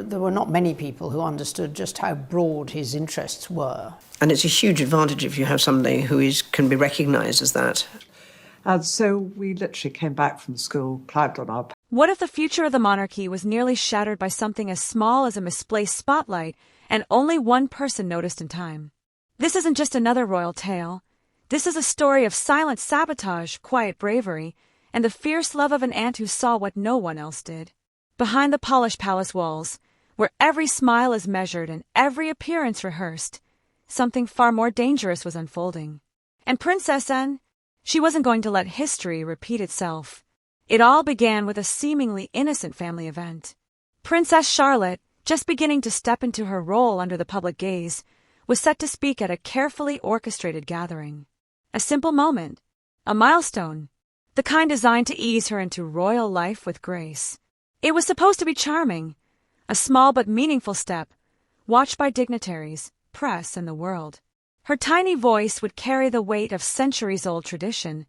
There were not many people who understood just how broad his interests were. And it's a huge advantage if you have somebody who can be recognised as that. And so we literally came back from school, climbed on our... What if the future of the monarchy was nearly shattered by something as small as a misplaced spotlight, and only one person noticed in time? This isn't just another royal tale. This is a story of silent sabotage, quiet bravery, and the fierce love of an aunt who saw what no one else did. Behind the polished palace walls, where every smile is measured and every appearance rehearsed, something far more dangerous was unfolding. And Princess Anne, she wasn't going to let history repeat itself. It all began with a seemingly innocent family event. Princess Charlotte, just beginning to step into her role under the public gaze, was set to speak at a carefully orchestrated gathering. A simple moment, a milestone, the kind designed to ease her into royal life with grace. It was supposed to be charming, a small but meaningful step, watched by dignitaries, press, and the world. Her tiny voice would carry the weight of centuries-old tradition,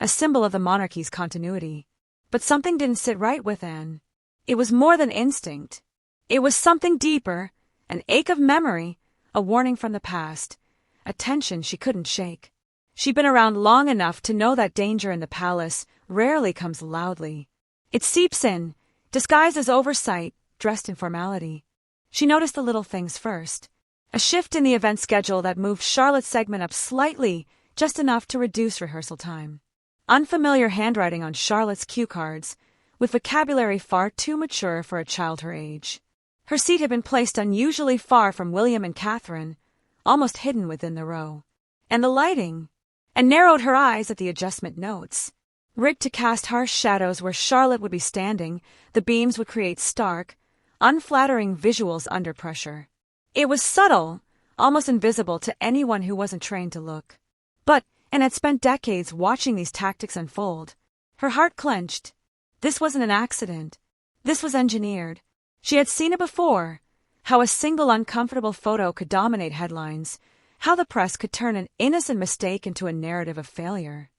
a symbol of the monarchy's continuity. But something didn't sit right with Anne. It was more than instinct. It was something deeper, an ache of memory, a warning from the past, a tension she couldn't shake. She'd been around long enough to know that danger in the palace rarely comes loudly. It seeps in, disguised as oversight, dressed in formality. She noticed the little things first. A shift in the event schedule that moved Charlotte's segment up slightly, just enough to reduce rehearsal time. Unfamiliar handwriting on Charlotte's cue cards, with vocabulary far too mature for a child her age. Her seat had been placed unusually far from William and Catherine, almost hidden within the row. And the lighting, and narrowed her eyes at the adjustment notes. Rigged to cast harsh shadows where Charlotte would be standing, the beams would create stark, unflattering visuals under pressure. It was subtle, almost invisible to anyone who wasn't trained to look. But Anne had spent decades watching these tactics unfold. Her heart clenched. This wasn't an accident. This was engineered. She had seen it before, how a single uncomfortable photo could dominate headlines, how the press could turn an innocent mistake into a narrative of failure.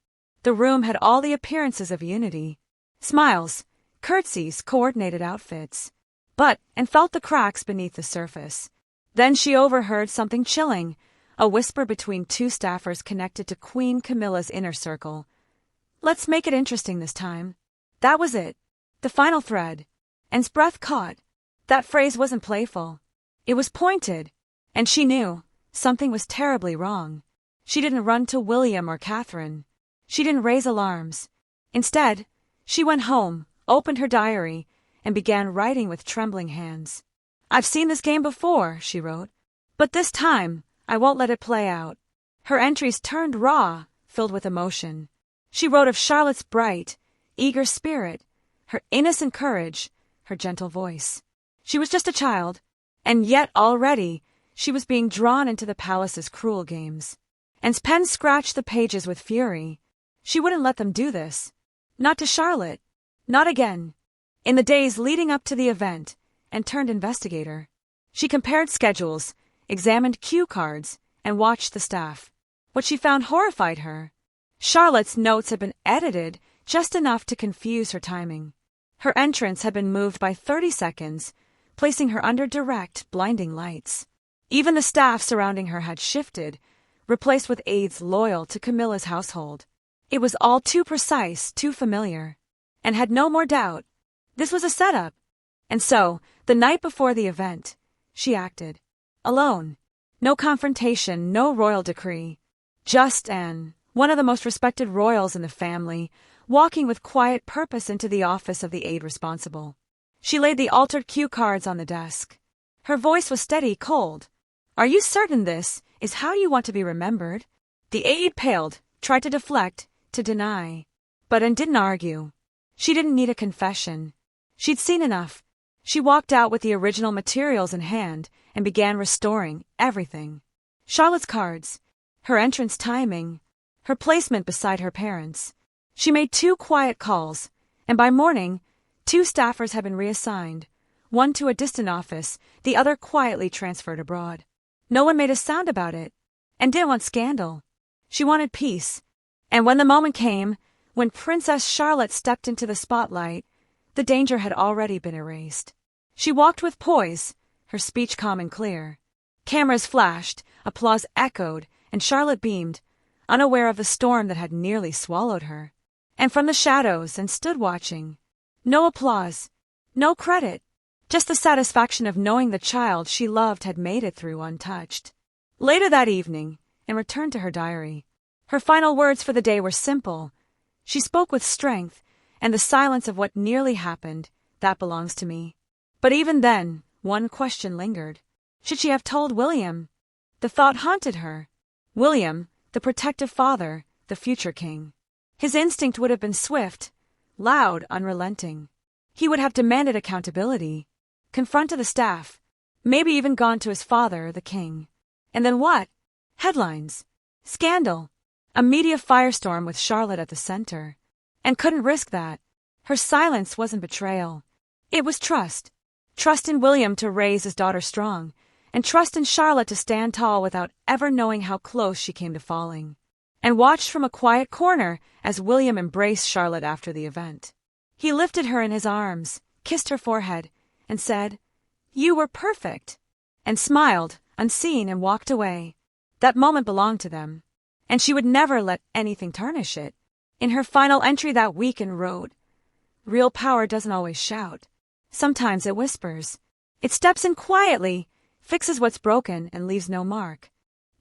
The room had all the appearances of unity. Smiles, curtsies, coordinated outfits. But Anne felt the cracks beneath the surface. Then she overheard something chilling, a whisper between two staffers connected to Queen Camilla's inner circle. "Let's make it interesting this time." That was it. The final thread. Anne's breath caught. That phrase wasn't playful. It was pointed. And she knew something was terribly wrong. She didn't run to William or Catherine. She didn't raise alarms. Instead, she went home, opened her diary, and began writing with trembling hands. "I've seen this game before," she wrote. "But this time, I won't let it play out." Her entries turned raw, filled with emotion. She wrote of Charlotte's bright, eager spirit, her innocent courage, her gentle voice. She was just a child, and yet already she was being drawn into the palace's cruel games. Anne's pen scratched the pages with fury. She wouldn't let them do this. Not to Charlotte. Not again. In the days leading up to the event, Anne turned investigator. She compared schedules, examined cue cards, and watched the staff. What she found horrified her. Charlotte's notes had been edited just enough to confuse her timing. Her entrance had been moved by 30 seconds, placing her under direct, blinding lights. Even the staff surrounding her had shifted, replaced with aides loyal to Camilla's household. It was all too precise, too familiar. Anne had no more doubt. This was a setup. And so, the night before the event, she acted. Alone. No confrontation, no royal decree. Just Anne, one of the most respected royals in the family, walking with quiet purpose into the office of the aide responsible. She laid the altered cue cards on the desk. Her voice was steady, cold. "Are you certain this is how you want to be remembered?" The aide paled, tried to deflect, to deny. But Anne didn't argue. She didn't need a confession. She'd seen enough. She walked out with the original materials in hand and began restoring everything. Charlotte's cards, her entrance timing, her placement beside her parents. She made 2 quiet calls, and by morning, 2 staffers had been reassigned, one to a distant office, the other quietly transferred abroad. No one made a sound about it, and didn't want scandal. She wanted peace. And when the moment came, when Princess Charlotte stepped into the spotlight, the danger had already been erased. She walked with poise, her speech calm and clear. Cameras flashed, applause echoed, and Charlotte beamed, unaware of the storm that had nearly swallowed her. And from the shadows, and stood watching. No applause, no credit, just the satisfaction of knowing the child she loved had made it through untouched. Later that evening, in return to her diary, her final words for the day were simple. She spoke with strength, and the silence of what nearly happened, that belongs to me. But even then, one question lingered. Should she have told William? The thought haunted her. William, the protective father, the future king. His instinct would have been swift, loud, unrelenting. He would have demanded accountability, confronted the staff, maybe even gone to his father, the king. And then what? Headlines. Scandal. A media firestorm with Charlotte at the center. And couldn't risk that. Her silence wasn't betrayal. It was trust. Trust in William to raise his daughter strong, and trust in Charlotte to stand tall without ever knowing how close she came to falling. And watched from a quiet corner as William embraced Charlotte after the event. He lifted her in his arms, kissed her forehead, and said, "You were perfect," and smiled, unseen, and walked away. That moment belonged to them, and she would never let anything tarnish it. In her final entry that week and wrote, "Real power doesn't always shout. Sometimes it whispers. It steps in quietly, fixes what's broken, and leaves no mark."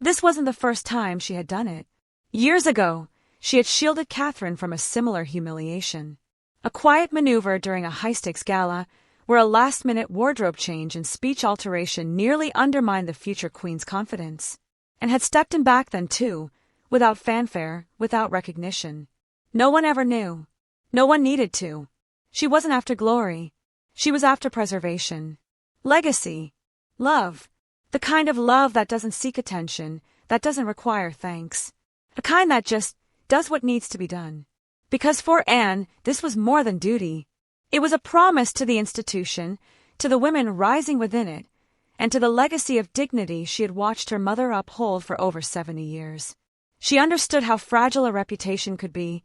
This wasn't the first time she had done it. Years ago, she had shielded Catherine from a similar humiliation. A quiet maneuver during a high-stakes gala where a last-minute wardrobe change and speech alteration nearly undermined the future queen's confidence. And had stepped in back then too, without fanfare, without recognition. No one ever knew. No one needed to. She wasn't after glory. She was after preservation. Legacy. Love. The kind of love that doesn't seek attention, that doesn't require thanks. A kind that just does what needs to be done. Because for Anne, this was more than duty. It was a promise to the institution, to the women rising within it, and to the legacy of dignity she had watched her mother uphold for over 70 years. She understood how fragile a reputation could be,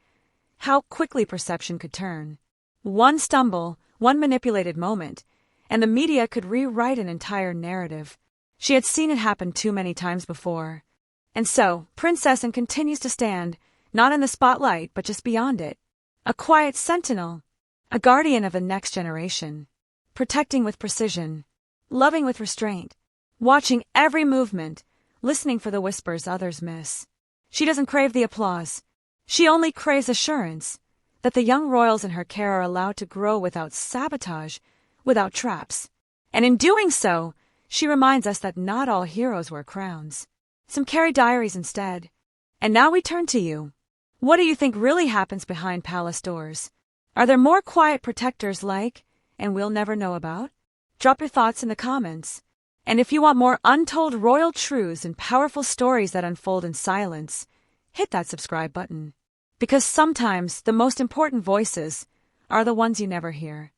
how quickly perception could turn. One stumble, one manipulated moment, and the media could rewrite an entire narrative. She had seen it happen too many times before. And so, Princess Anne continues to stand, not in the spotlight, but just beyond it. A quiet sentinel, a guardian of the next generation, protecting with precision, loving with restraint, watching every movement, listening for the whispers others miss. She doesn't crave the applause. She only craves assurance that the young royals in her care are allowed to grow without sabotage, without traps. And in doing so, she reminds us that not all heroes wear crowns. Some carry diaries instead. And now we turn to you. What do you think really happens behind palace doors? Are there more quiet protectors like, and we'll never know about? Drop your thoughts in the comments. And if you want more untold royal truths and powerful stories that unfold in silence, hit that subscribe button. Because sometimes the most important voices are the ones you never hear.